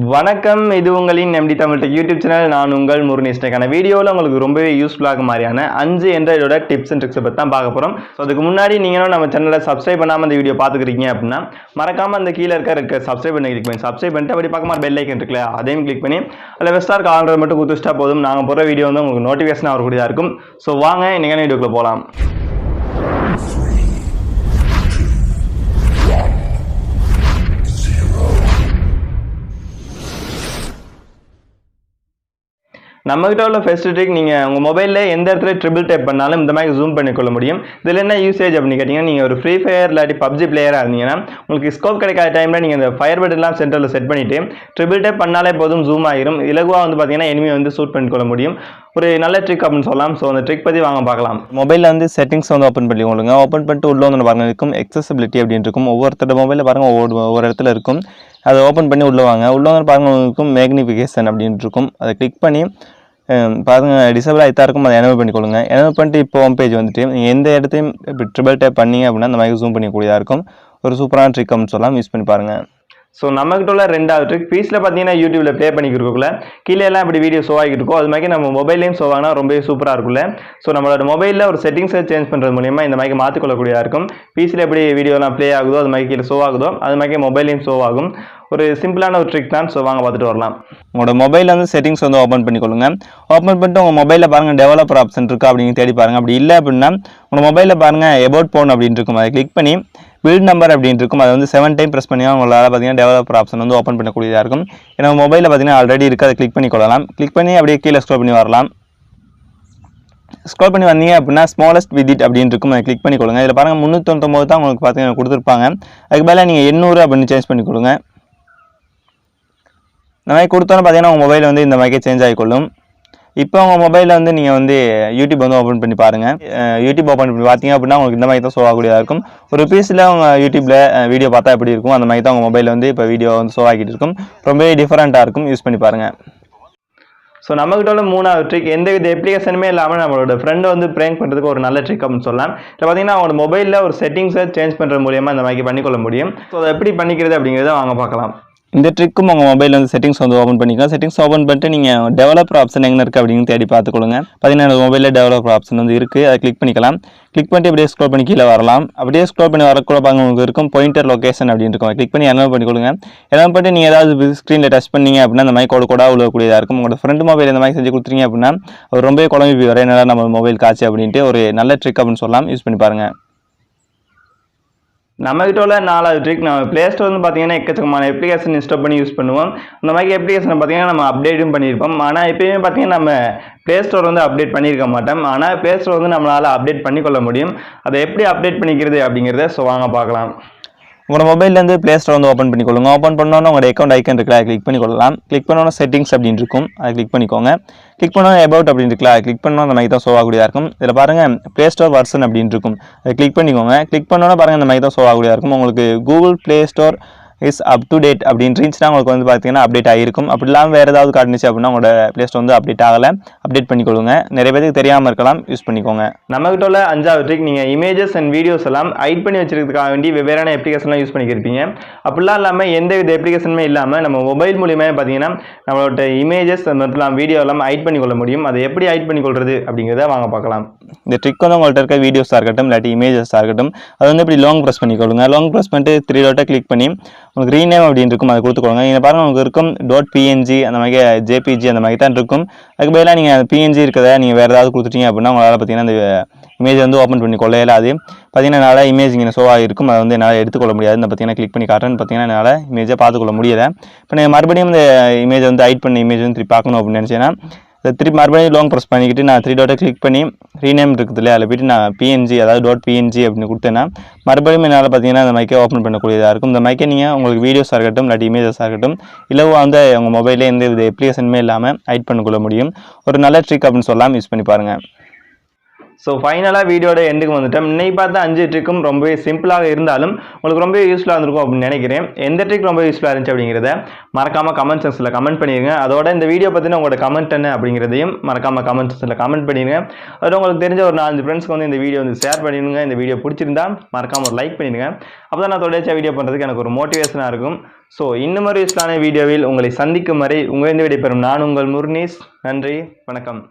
வணக்கம். இது உங்களின் MD Tamil tech YouTube channel. நான் உங்கள் முருகேஷனுக்கான வீடியோவில் உங்களுக்கு ரொம்பவே யூஸ்ஃபுல்லாக மாதிரியான 5 எண்ட்ராய்டோட டிப்ஸ் அண்ட் ட்ரிக்ஸை பற்றி தான் பார்க்க போகிறோம். ஸோ அதுக்கு முன்னாடி நீங்களும் நம்ம சேனலை சப்ஸ்கிரைப் பண்ணாமல் இந்த வீடியோ பார்த்துக்கிறீங்க அப்படின்னா மறக்காமல் அந்த கீழே இருக்க சப்ஸ்கிரைப் பண்ணி கிளிக் பண்ணி சப்ஸ்கிரைப் பண்ணிட்டு அப்படி பார்க்க பெல் ஐக்கன் இருக்குல்ல, அதையும் கிளிக் பண்ணி அதில் வெஸ்டார் கால்ற மட்டும் குத்துச்சிட்டா போதும். நாங்கள் போகிற வீடியோ வந்து உங்களுக்கு நோட்டிஃபிகேஷன் வரக்கூடியதாக இருக்கும். ஸோ வாங்க இன்னைக்கான வீடியோக்குள்ளே போகலாம். நம்மகிட்ட உள்ள ஃபர்ஸ்ட் ட்ரிக், நீங்கள் உங்கள் மொபைலில் எந்த இடத்துல ட்ரிபிள் டேப் பண்ணாலும் இந்த மாதிரி ஜூம் பண்ணிக்கொள்ள முடியும். இதில் என்ன யூசேஜ் அப்படின்னு கேட்டிங்கன்னா, நீங்கள் ஒரு ஃப்ரீ ஃபயர் இல்லாட்டி பப்ஜி பிளேயராக இருந்தீங்கன்னா உங்களுக்கு ஸ்கோப் கிடைக்காத டைமில் நீங்கள் இந்த ஃபயர் பட்டன்லாம் சென்டரில் செட் பண்ணிவிட்டு ட்ரிபிள் டேப் பண்ணாலே போதும் ஜூம் ஆகிரும். இலகுவாக வந்து பார்த்தீங்கன்னா எனிமி வந்து ஷூட் பண்ணிக்கொள்ள முடியும். ஒரு நல்ல ட்ரிக் அப்படின்னு சொல்லலாம். ஸோ அந்த ட்ரிக் பற்றி வாங்க பார்க்கலாம். மொபைலில் வந்து செட்டிங்ஸ் வந்து ஓப்பன் பண்ணிக்கொள்ளுங்க. ஓப்பன் பண்ணிட்டு உள்ள வந்து பாருங்க இருக்கும் எக்ஸசிபிலிட்டி அப்படின்னு இருக்கும். ஒவ்வொருத்தரோட மொபைலில் பாருங்கள் ஒவ்வொரு இடத்துல இருக்கும். அதை ஓப்பன் பண்ணி உள்ளே வாங்க. உள்ளே வந்து பாருங்கள் இருக்கும் மேக்னிஃபிகேஷன் அப்படின்ட்டு இருக்கும். அதை கிளிக் பண்ணி பாருங்கள் டிசபிள் ஆகிட்டா இருக்கும். அதை எனேபிள் பண்ணிக்கொள்ளுங்க. எனேபிள் பண்ணிட்டு இப்போ ஹோம் பேஜ் வந்துட்டு நீங்கள் எந்த இடத்தையும் இப்போ ட்ரிபிள் டேப் பண்ணிங்க அப்படின்னா அந்த மாதிரி ஜூம் பண்ணிக்கூடியதாக இருக்கும். ஒரு சூப்பரான ட்ரிக் அப்படின்னு சொல்லலாம். யூஸ் பண்ணி பாருங்கள். ஸோ நம்மகிட்ட உள்ள ரெண்டாவது ட்ரிக், பீஸில் பார்த்தீங்கன்னா யூடியூப்பில் ப்ளே பண்ணிக்கிறதுக்குள்ள கீழே எல்லாம் இப்படி வீடியோ ஷோ ஆகிட்டு இருக்கும். அது மாதிரி நம்ம மொபைல்லையும் ஷோ ஆகினா ரொம்பவே சூப்பராக இருக்குல்ல. ஸோ நம்மளோட மொபைலில் ஒரு செட்டிங்ஸை சேஞ்ச் பண்ணுறது மூலியமாக இந்த மாதிரி மாற்றிக்கொள்ளக்கூடியதாக இருக்கும். பீஸில் எப்படி வீடியோலாம் ப்ளே ஆகுதோ அது மாதிரி கீழே ஷோ ஆகுதோ அது மாதிரி மொபைல்லையும் ஷோ ஆகும். ஒரு சிம்பிளான ஒரு ட்ரிக் தான். ஸோ வாங்க பார்த்துட்டு வரலாம். உங்களோட மொபைலில் வந்து செட்டிங்ஸ் வந்து ஓப்பன் பண்ணிக்கொள்ளுங்க. ஓப்பன் பண்ணிட்டு உங்கள் மொபைலில் பாருங்கள் டெவலப்பர் ஆப்ஷன் இருக்கா அப்படின்னு தேடி பாருங்கள். அப்படி இல்லை அப்படின்னா உங்கள் மொபைலில் பாருங்கள் எபவுட் ஃபோன் அப்படின்னு இருக்கும். அதை கிளிக் பண்ணி பில்ட் நம்பர் அப்படின்னு இருக்கும். அதை வந்து 7 டைம் ப்ரெஸ் பண்ணி உங்களால் பார்த்தீங்கன்னா டெவலப்பர் ஆப்ஷன் வந்து ஓப்பன் பண்ணக்கூடியதாக இருக்கும். ஏன்னா மொபைலில் பார்த்தீங்கன்னா ஆல்ரெடி இருக்குது. அதை கிளிக் பண்ணி கொள்ளலாம். கிளிக் பண்ணி அப்படியே கீழே ஸ்க்ரோல் பண்ணி வரலாம். ஸ்க்ரோல் பண்ணி வந்தீங்க அப்படின்னா ஸ்மாலஸ்ட் விதிட் அப்படின்னு இருக்கும். அதை கிளிக் பண்ணி கொடுங்க. இதில் பாருங்கள் 399 தான் உங்களுக்கு பார்த்தீங்கன்னா கொடுத்துருப்பாங்க. அதுக்கு மேலே நீங்கள் 800 அப்படின்னு சேஞ்ச் பண்ணி கொடுங்க. இந்த மாதிரி கொடுத்தோன்னு பார்த்தீங்கன்னா உங்கள் மொபைல் வந்து இந்த மாதிரி சேஞ்ச் ஆகிக்கொள்ளும். இப்போ உங்கள் மொபைலில் வந்து நீங்கள் வந்து யூடியூப் வந்து ஓப்பன் பண்ணி பாருங்கள். யூடியூப் ஓப்பன் பண்ணி பார்த்தீங்க அப்படின்னா உங்களுக்கு இந்த மாதிரி தான் ஷோ ஆகக்கூடியதாக இருக்கும். ஒரு பீஸில் உங்கள் யூடியூப்பில் வீடியோ பார்த்தா எப்படி இருக்கும் அந்த மாதிரி தான் உங்கள் மொபைலில் வந்து இப்போ வீடியோ வந்து ஷோ ஆகிட்டு இருக்கும். ரொம்பவே டிஃப்ரெண்ட்டாக இருக்கும். யூஸ் பண்ணி பாருங்கள். ஸோ நம்மகிட்ட உள்ள மூணாவது ட்ரிக், எந்த வித அப்ளிகேஷனுமே இல்லாமல் நம்மளோட ஃப்ரெண்டை வந்து ப்ராங்க் பண்ணுறதுக்கு ஒரு நல்ல ட்ரிக் அப்படின்னு சொல்லலாம். இப்போ பார்த்தீங்கன்னா அவங்களோட மொபைலில் ஒரு செட்டிங்ஸை சேஞ்ச் பண்ணுறது மூலியமாக இந்த மாதிரி பண்ணிக்கொள்ள முடியும். ஸோ அதை எப்படி பண்ணிக்கிறது அப்படிங்கிறத வாங்க பார்க்கலாம். இந்த ட்ரிக்கும் உங்கள் மொபைலில் வந்து செட்டிங்ஸ் வந்து ஓப்பன் பண்ணிக்கலாம். செட்டிங்ஸ் ஓப்பன் பண்ணிட்டு நீங்கள் டெவலப்பர் ஆப்ஷன் எங்கே இருக்குது அப்படின்னு தேடி பார்த்துக்கொள்ளுங்க. பார்த்தீங்கன்னா மொபைலில் டெவலப்பர் ஆப்ஷன் வந்து இருக்குது. அதை கிளிக் பண்ணிக்கலாம். கிளிக் பண்ணிட்டு அப்படியே ஸ்க்ரோல் பண்ணி கீழே வரலாம். அப்படியே ஸ்க்ரோல் பண்ணி வரக்கூட பாருங்க உங்களுக்கு இருக்கும் பாயிண்டர் லொகேஷன் அப்படின்னு இருக்கும். கிளிக் பண்ணி எனேபிள் பண்ணிக்கொள்ளுங்க. எனேபிள் பண்ணிட்டு நீங்கள் ஏதாவது ஸ்க்ரீனில் டச் பண்ணீங்க அப்படின்னா அந்த மாதிரி கூட உள்ளக்கூடியதாக இருக்கும். உங்களோட ஃப்ரெண்ட் மொபைல் இந்த மாதிரி செஞ்சு கொடுத்துருங்க அப்படின்னா அவர் ரொம்பவே குழம்பி வர என்னடா நம்ம மொபைல் காட்சி அப்படின்ட்டு ஒரு நல்ல ட்ரிக் அப்படின்னு சொல்லலாம். யூஸ் பண்ணி பாருங்கள். நம்மகிட்ட உள்ள நாலாவது ட்ரிக், நம்ம ப்ளே ஸ்டோர் வந்து பார்த்தீங்கன்னா எக்கச்சக்கமான அப்ளிகேஷன் இன்ஸ்டால் பண்ணி யூஸ் பண்ணுவோம். அந்த மாதிரி அப்ளிகேஷனை பார்த்தீங்கன்னா நம்ம அப்டேட்டும் பண்ணியிருப்போம். ஆனால் எப்பயுமே பார்த்தீங்கன்னா நம்ம ப்ளே ஸ்டோர் வந்து அப்டேட் பண்ணியிருக்க மாட்டோம். ஆனால் ப்ளே ஸ்டோர் வந்து நம்மளால் அப்டேட் பண்ணிக்கொள்ள முடியும். அதை எப்படி அப்டேட் பண்ணிக்கிறது அப்படிங்கிறத ஸோ வாங்க பார்க்கலாம். உங்களோட மொபைல்லேருந்து ப்ளே ஸ்டோர் வந்து ஓப்பன் பண்ணிக்கொள்ளுங்க. ஓப்பன் பண்ணோன்னா உங்களோட அக்கௌண்ட் ஐக்கன் இருக்குல்ல, கிளிக் பண்ணி கொள்ளலாம். கிளிக் பண்ணோன்னா செட்டிங்ஸ் அப்படின்னு இருக்கும். அதை கிளிக் பண்ணிக்கோங்க. கிளிக் பண்ணோன்னா எபவுட் அப்படின்னு இருக்குல்ல, கிளிக் பண்ணோன்னா அந்த மாதிரி தான் ஷோ ஆகக்கூடியதாக இருக்கும். இதில் பாருங்கள் ப்ளே ஸ்டோர் வெர்ஷன் அப்படின்னு இருக்கும். அதை கிளிக் பண்ணிக்கோங்க. கிளிக் பண்ணோன்னா பாருங்கள் இந்த மாதிரி தான் ஷோ ஆகக்கூடியதாக இருக்கும். உங்களுக்கு Google play store is up to date அப்படின்னு இருந்துச்சுன்னா உங்களுக்கு வந்து பார்த்தீங்கன்னா அப்டேட் ஆகிருக்கும். அப்படி இல்லாமல் வேறு ஏதாவது காட்டுச்சு அப்படின்னா உங்களோட ப்ளே ஸ்டோர் வந்து அப்டேட் ஆகலை. அப்டேட் பண்ணிக்கொள்ளுங்க. நிறைய பேருக்கு தெரியாமல் இருக்கலாம். யூஸ் பண்ணிக்கோங்க. நம்மகிட்ட உள்ள அஞ்சாவது ட்ரிக், நீங்கள் இமேஜஸ் அண்ட் வீடியோஸ் எல்லாம் ஹைட் பண்ணி வச்சிருக்கிறதுக்காக வேண்டி வெவ்வேறான அப்ளிகேஷன்லாம் யூஸ் பண்ணிக்கிருப்பீங்க. அப்படிலாம் இல்லாமல் எந்த வித அப்ளிகேஷனுமே இல்லாமல் நம்ம மொபைல் மூலியமாக பார்த்தீங்கன்னா நம்மளோட இமேஜஸ் மற்றும் வீடியோ எல்லாம் ஹைட் பண்ணிக்கொள்ள முடியும். அதை எப்படி ஹைட் பண்ணிக்கொள்றது அப்படிங்கிறத வாங்க பார்க்கலாம். இந்த ட்ரிக் வந்து உங்கள்கிட்ட இருக்க வீடியோஸாக இருக்கட்டும் இல்லாட்டி இமேஜஸாக இருக்கட்டும், அது வந்து இப்படி லாங் ப்ரெஸ் பண்ணிக்கொள்ளுங்க. லாங் ப்ரெஸ் பண்ணிட்டு 3 டாட்டை கிளிக் பண்ணி உங்களுக்கு ரீநேம் அப்படின்னு இருக்கும். அதை கொடுத்துக்கோங்க. நீங்கள் பாருங்கள் உங்களுக்கு இருக்கும் .png அந்த மாதிரி JPG அந்த மாதிரி தான் இருக்கும். அதுக்கு பதிலாக நீங்கள் PNG இருக்கிறத நீங்கள் வேறு ஏதாவது கொடுத்துட்டீங்க அப்படின்னா உங்களால் பார்த்தீங்கன்னா அந்த இமேஜ் வந்து ஓப்பன் பண்ணி கொள்ள இயலாது. பார்த்தீங்கன்னா என்னால் இமேஜ் இங்கே ஷோ ஆகிருக்கும். அதை வந்து என்னால் எடுத்துக்கொள்ள முடியாது. இந்த பார்த்தீங்கன்னா கிளிக் பண்ணி காட்டுறேன்னு பார்த்தீங்கன்னா என்னால் இமேஜை பார்த்துக்கொள்ள முடியலை. இப்போ நீங்கள் மறுபடியும் இந்த இமேஜ் வந்து ஹைட் பண்ணி இமேஜ் வந்து திருப்பி பார்க்கணும் அப்படின்னு நினச்சேன்னா திருப்பி மறுபடியும் லாங் ப்ரெஸ் பண்ணிக்கிட்டு நான் 3 டாட்டை கிளிக் பண்ணி ரீநேம் இருக்குது இல்லையா, அதில் போய்ட்டு நான் PNG அதாவது .png அப்படின்னு கொடுத்தேன்னா மறுபடியும் என்னால் பார்த்தீங்கன்னா அந்த மைக்கை ஓப்பன் பண்ணக்கூடியதாக இருக்கும். இந்த மைக்கை நீங்கள் உங்களுக்கு வீடியோஸாக இருக்கட்டும் இல்லாட்டி இமேஜஸாக இருக்கட்டும் இல்லை வந்து உங்கள் மொபைலில் எந்த வித அப்ளிகேஷனுமே இல்லாமல் ஹைட் பண்ணிக்கொள்ள முடியும். ஒரு நல்ல ட்ரிக் அப்படின்னு சொல்லலாம். யூஸ் பண்ணி பாருங்கள். ஸோ ஃபைனலாக வீடியோட எண்டுக்கு வந்துட்டோம். இன்னைக்கு பார்த்த 5 ட்ரிக்கும் ரொம்பவே சிம்பிளாக இருந்தாலும் உங்களுக்கு ரொம்பவே யூஸ்ஃபுல்லாக இருந்திருக்கும் அப்படின்னு நினைக்கிறேன். எந்த ட்ரிக் ரொம்ப யூஸ்ஃபுல்லாக இருந்துச்சு அப்படிங்கிறத மறக்காமல் கமெண்ட் செக்ஷனில் கமெண்ட் பண்ணிடுங்க. அதோட இந்த வீடியோ பற்றின உங்களோட கமெண்ட் என்ன அப்படிங்கிறதையும் மறக்காமல் கமெண்ட் செக்ஷனில் கமெண்ட் பண்ணிடுங்க. அதோட உங்களுக்கு தெரிஞ்ச ஒரு 4 ஃப்ரெண்ட்ஸ்க்கு வந்து இந்த வீடியோ வந்து ஷேர் பண்ணிடுங்க. இந்த வீடியோ பிடிச்சிருந்தா மறக்காமல் ஒரு லைக் பண்ணிடுங்க. அப்போ தான் நான் தொடர்ச்சியாக வீடியோ பண்ணுறதுக்கு எனக்கு ஒரு மோட்டிவேஷனாக இருக்கும். ஸோ இன்னும் ஒரு யூஸ்ஃபுல்லான வீடியோவில் உங்களை சந்திக்கும் வரை உங்களிருந்து விடைபெறும் நான் உங்கள் முர்னீஸ். நன்றி, வணக்கம்.